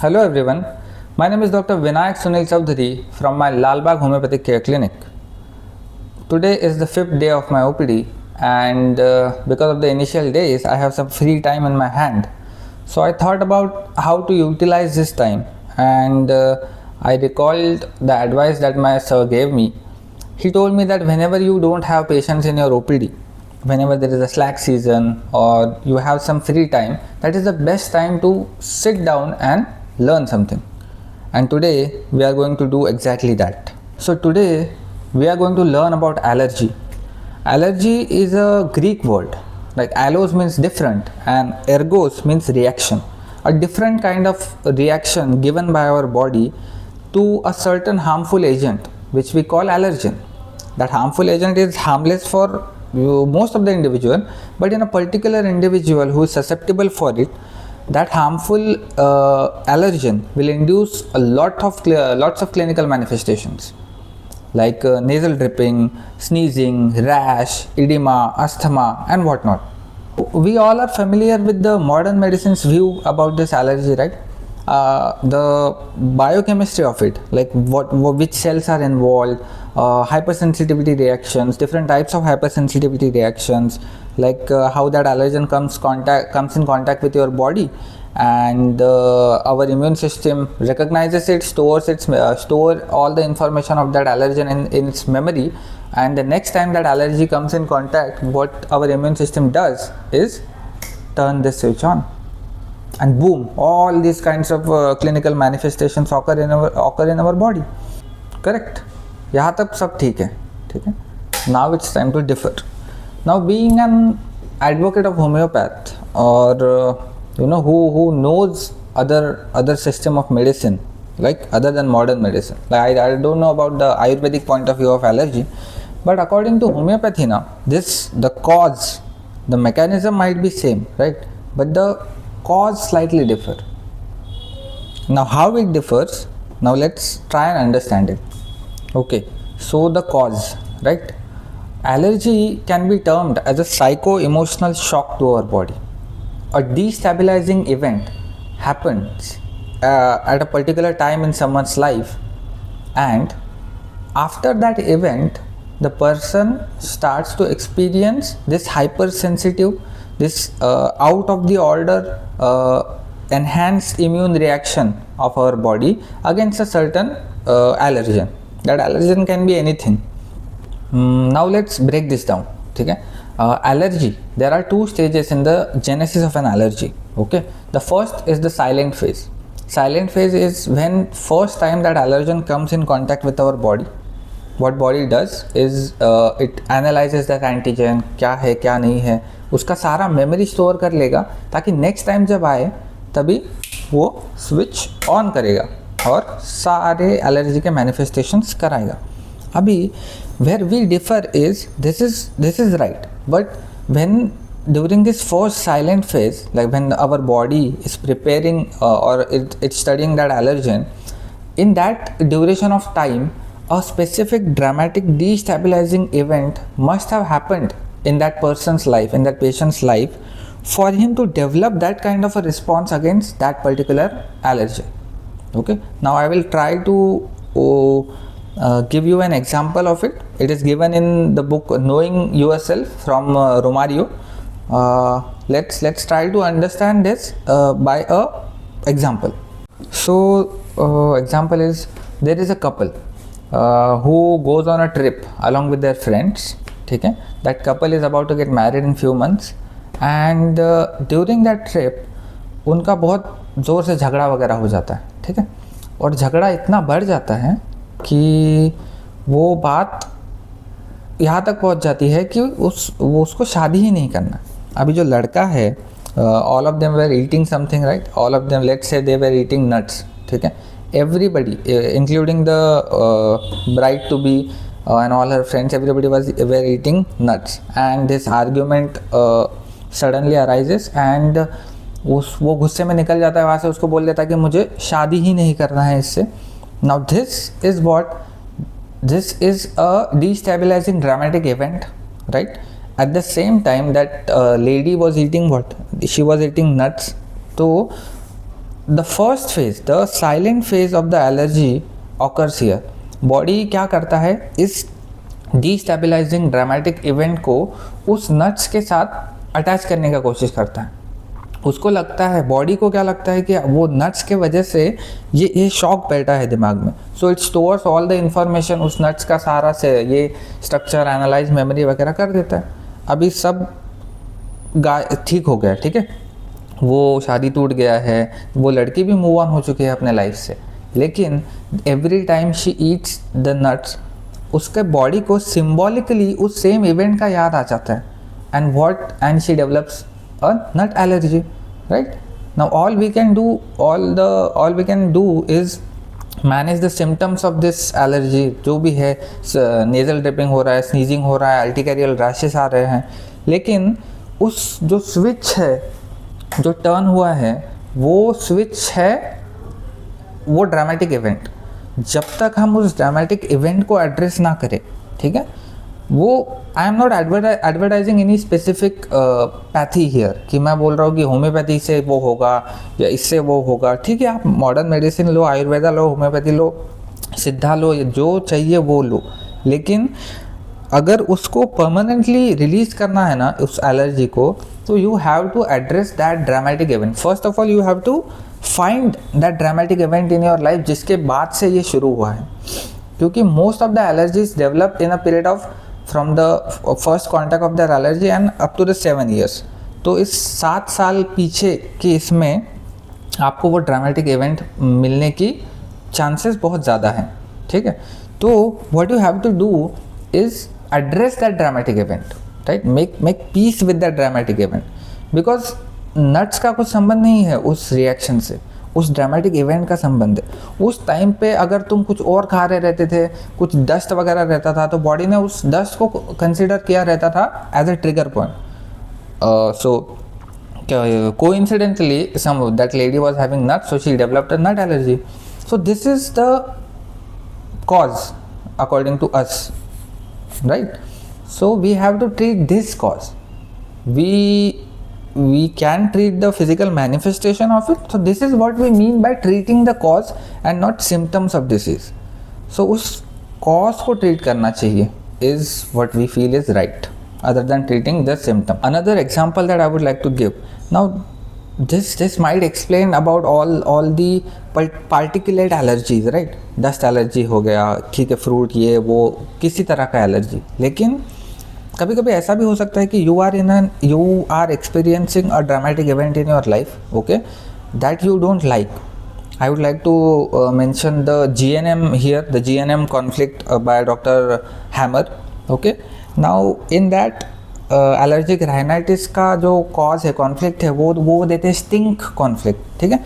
Hello everyone, my name is Dr. Vinayak Sunil Chaudhary from my Lalbagh Homeopathic Care Clinic. Today is the 5th day of my OPD and because of the initial days I have some free time in my hand. So I thought about how to utilize this time and I recalled the advice that my sir gave me. He told me that whenever you don't have patients in your OPD, whenever there is a slack season or you have some free time, that is the best time to sit down and learn something. And today we are going to do exactly that. So today we are going to learn about allergy. Allergy is a Greek word. Like allos means different and ergos means reaction. A different kind of reaction given by our body to a certain harmful agent which we call allergen. That harmful agent is harmless for most of the individual, but in a particular individual who is susceptible for it, that harmful allergen will induce a lots of clinical manifestations like nasal dripping, sneezing, rash, edema, asthma and whatnot. We all are familiar with the modern medicine's view about this allergy, right? The biochemistry of it, like which cells are involved, hypersensitivity reactions, different types of hypersensitivity reactions, like how that allergen comes in contact with your body, and our immune system recognizes it, store all the information of that allergen in its memory, and the next time that allergy comes in contact, what our immune system does is turn this switch on. And boom, all these kinds of clinical manifestations occur in our body. Correct? यहाँ तक सब ठीक है. Now it's time to differ. Now, being an advocate of homeopath, or who knows other system of medicine, like other than modern medicine. Like I don't know about the Ayurvedic point of view of allergy, but according to homeopathy now, the cause, the mechanism might be same, right? But the cause slightly differ. Now how it differs, now let's try and understand it. Okay, so the cause, right? Allergy can be termed as a psycho-emotional shock to our body. A destabilizing event happens at a particular time in someone's life, and after that event the person starts to experience this hypersensitive, this out of the order enhanced immune reaction of our body against a certain allergen. That allergen can be anything. Now let's break this down. Okay? Allergy, there are two stages in the genesis of an allergy. Okay, the first is the silent phase. Silent phase is when first time that allergen comes in contact with our body. What body does is it analyzes that antigen, क्या है क्या नहीं है, उसका सारा memory store कर लेगा ताकि नेक्स्ट टाइम जब आए तभी वो स्विच ऑन करेगा और सारे एलर्जी के मैनिफेस्टेशंस कराएगा. अभी where we differ is this is right, but when during this first silent phase, like when our body is preparing or it's studying that allergen, in that duration of time a specific dramatic destabilizing event must have happened in that person's life, in that patient's life, for him to develop that kind of a response against that particular allergen. Okay, now I will try to give you an example of it. It is given in the book Knowing Yourself from Romario. Let's try to understand this by a example. So example is, there is a couple who goes on a trip along with their friends. Okay? That couple is about to get married in few months, and during that trip उनका बहुत ज़ोर से झगड़ा वगैरह हो जाता है. ठीक है, और झगड़ा इतना बढ़ जाता है कि वो बात यहाँ तक पहुँच जाती है कि वो उसको शादी ही नहीं करना. अभी जो लड़का है, all of them were eating something, right? All of them, let's say they were eating nuts. ठीक है, everybody including the bride to be and all her friends, everybody were eating nuts, and this argument suddenly arises, and वो गुस्से में निकल जाता है वहाँ से, उसको बोल देता है कि मुझे शादी ही नहीं करना है इससे. Now this is a destabilizing dramatic event, right? At the same time that lady was eating what? She was eating nuts. तो the first phase, the silent phase of the allergy occurs here. Body क्या करता है, इस destabilising dramatic event को उस nuts के साथ attach करने का कोशिश करता है. उसको लगता है, बॉडी को क्या लगता है कि वो नट्स के वजह से ये शॉक बैठा है दिमाग में. So it stores all the information, उस नट्स का सारा से ये स्ट्रक्चर एनालाइज मेमोरी वगैरह कर देता है. अभी सब ठीक हो गया, ठीक है, वो शादी टूट गया है, वो लड़की भी मूव ऑन हो चुकी है अपने लाइफ से, लेकिन every time she eats the nuts, उसके बॉडी को सिम्बॉलिकली उस सेम इवेंट का याद आ जाता है. And she develops a nut allergy, right? Now all we can do is manage the symptoms of this allergy. जो भी है, nasal dripping हो रहा है, sneezing हो रहा है, arterial rashes आ रहे हैं, लेकिन उस जो स्विच है जो टर्न हुआ है, वो स्विच है वो ड्रामेटिक इवेंट. जब तक हम उस ड्रामेटिक इवेंट को एड्रेस ना करें, ठीक है, वो आई am not advertising any specific pathy here कि मैं बोल रहा हूँ कि होम्योपैथी से वो होगा या इससे वो होगा. ठीक है, आप मॉडर्न मेडिसिन लो, आयुर्वेदा लो, होम्योपैथी लो, सिद्धा लो, जो चाहिए वो लो, लेकिन अगर उसको परमानेंटली रिलीज करना है ना उस एलर्जी को, तो you have to address that dramatic event. First of all you have to find that dramatic event in your life जिसके बाद से ये शुरू हुआ है. क्योंकि most of the allergies develop in a period of from the first contact of their allergy and up to the 7 years. तो इस 7 साल पीछे के इसमें आपको वो ड्रामेटिक इवेंट मिलने की चांसेस बहुत ज़्यादा हैं. ठीक है, तो what you have to do is address that dramatic event, right, make peace with that dramatic event. Because nuts का कुछ संबंध नहीं है उस रिएक्शन से, उस ड्रामेटिक इवेंट का संबंध है. उस टाइम पे अगर तुम कुछ और खा रहे रहते थे, कुछ डस्ट वगैरह रहता था, तो बॉडी ने उस डस्ट को कंसिडर किया रहता था as a trigger point. So coincidentally some that lady was having nut, so she developed a nut allergy. So this is the cause according to us, right. So we have to treat this cause. we can treat the physical manifestation of it. So this is what we mean by treating the cause and not symptoms of disease. So उस cause को treat करना चाहिए is what we feel is right, other than treating the symptom. Another example that I would like to give. Now this might explain about all the particulate allergies, right? Dust allergy हो गया, ठीक है, fruit ये वो किसी तरह का allergy. लेकिन कभी कभी ऐसा भी हो सकता है कि you are experiencing a dramatic event in your life, okay, that you don't like. I would like to mention the GNM here, the GNM conflict by doctor Hamer. Okay, now in that allergic rhinitis का जो cause है, conflict है, वो देते हैं stink conflict. ठीक है,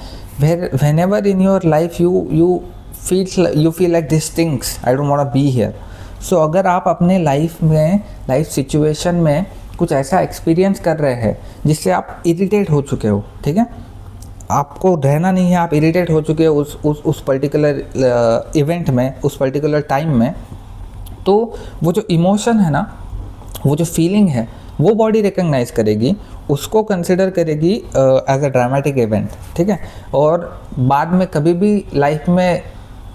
whenever in your life you feel like this stinks, I don't want to be here. So अगर आप अपने लाइफ सिचुएशन में कुछ ऐसा एक्सपीरियंस कर रहे हैं जिससे आप इरिटेट हो चुके हो, ठीक है, आपको रहना नहीं है, आप इरिटेट हो चुके हो उस पर्टिकुलर इवेंट में, उस पर्टिकुलर टाइम में, तो वो जो इमोशन है ना, वो जो फीलिंग है, वो बॉडी रिकग्नाइज करेगी, उसको कंसिडर करेगी एज अ ड्रामेटिक इवेंट. ठीक है, और बाद में कभी भी लाइफ में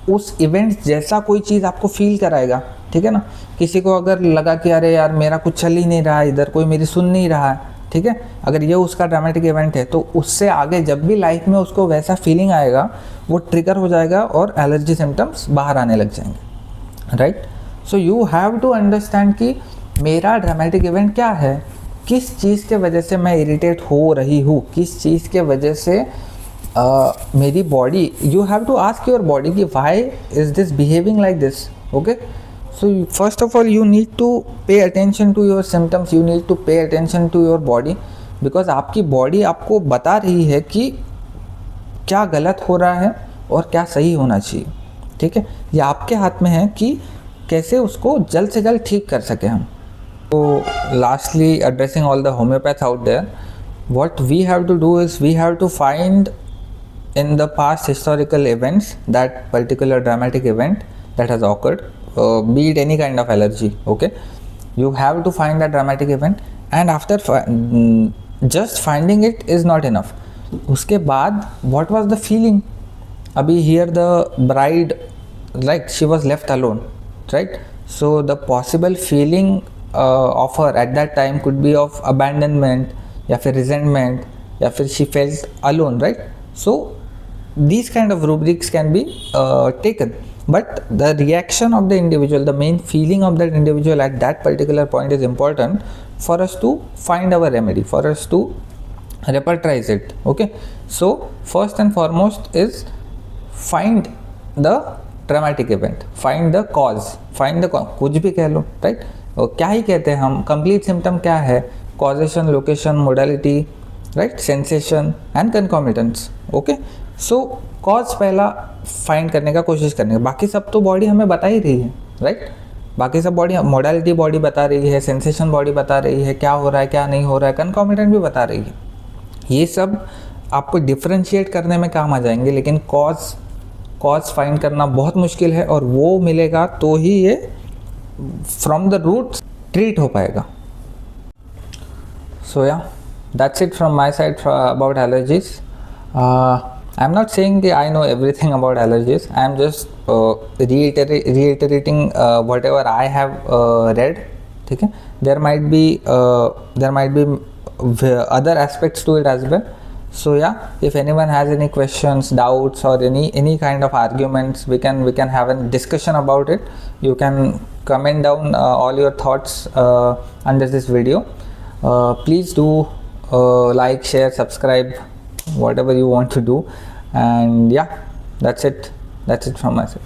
उस इवेंट जैसा कोई चीज़ आपको फील कराएगा. ठीक है ना, किसी को अगर लगा कि अरे यार मेरा कुछ चल ही नहीं रहा है, इधर कोई मेरी सुन नहीं रहा है, ठीक है, अगर ये उसका ड्रामेटिक इवेंट है, तो उससे आगे जब भी लाइफ में उसको वैसा फीलिंग आएगा, वो ट्रिगर हो जाएगा और एलर्जी सिम्टम्स बाहर आने लग जाएंगे, right. So you have to understand कि मेरा ड्रामेटिक इवेंट क्या है, किस चीज़ के वजह से मैं इरिटेट हो रही हूँ, किस चीज़ के वजह से मेरी body, you have to ask your body कि why is this behaving like this. Okay, so first of all you need to pay attention to your symptoms, you need to pay attention to your body, because आपकी body आपको बता रही है कि क्या गलत हो रहा है और क्या सही होना चाहिए. ठीक है, ये आपके हाथ में है कि कैसे उसको जल्द से जल्द ठीक कर सके हम. तो lastly, addressing all the homeopaths out there, what we have to do is we have to find in the past historical events that particular dramatic event that has occurred, be it any kind of allergy. Okay, you have to find that dramatic event, and after just finding it is not enough. उसके बाद what was the feeling? अभी here the bride, like she was left alone, right? So the possible feeling of her at that time could be of abandonment, या फिर resentment, या फिर she felt alone, right? So these kind of rubrics can be taken, but the reaction of the individual, the main feeling of that individual at that particular point is important for us to find our remedy, for us to repertorize it. Okay, so first and foremost is find the traumatic event, find the cause, कुछ भी कह लो, right? और क्या ही कहते हैं हम, complete symptom क्या है, causation, location, modality, right, sensation and concomitants. Okay, so cause पहला find करने का कोशिश करने का, बाकी सब तो बॉडी हमें बता ही रही है, right? बाकी सब बॉडी, मोडालिटी बॉडी बता रही है, सेंसेशन बॉडी बता रही है, क्या हो रहा है क्या नहीं हो रहा है, कंकॉमिटेंट भी बता रही है. ये सब आपको डिफ्रेंशिएट करने में काम आ जाएंगे, लेकिन कॉज फाइंड करना बहुत मुश्किल है, और वो मिलेगा तो ही ये फ्रॉम द रूट ट्रीट हो पाएगा. So yeah that's it from my side about allergies. I am not saying कि I know everything about allergies. I am just reiterating whatever I have read. ठीक है, there might be other aspects to it as well. So yeah, if anyone has any questions, doubts, or any kind of arguments, we can have a discussion about it. You can comment down all your thoughts under this video. Please do like, share, subscribe, whatever you want to do. And yeah, that's it from my side.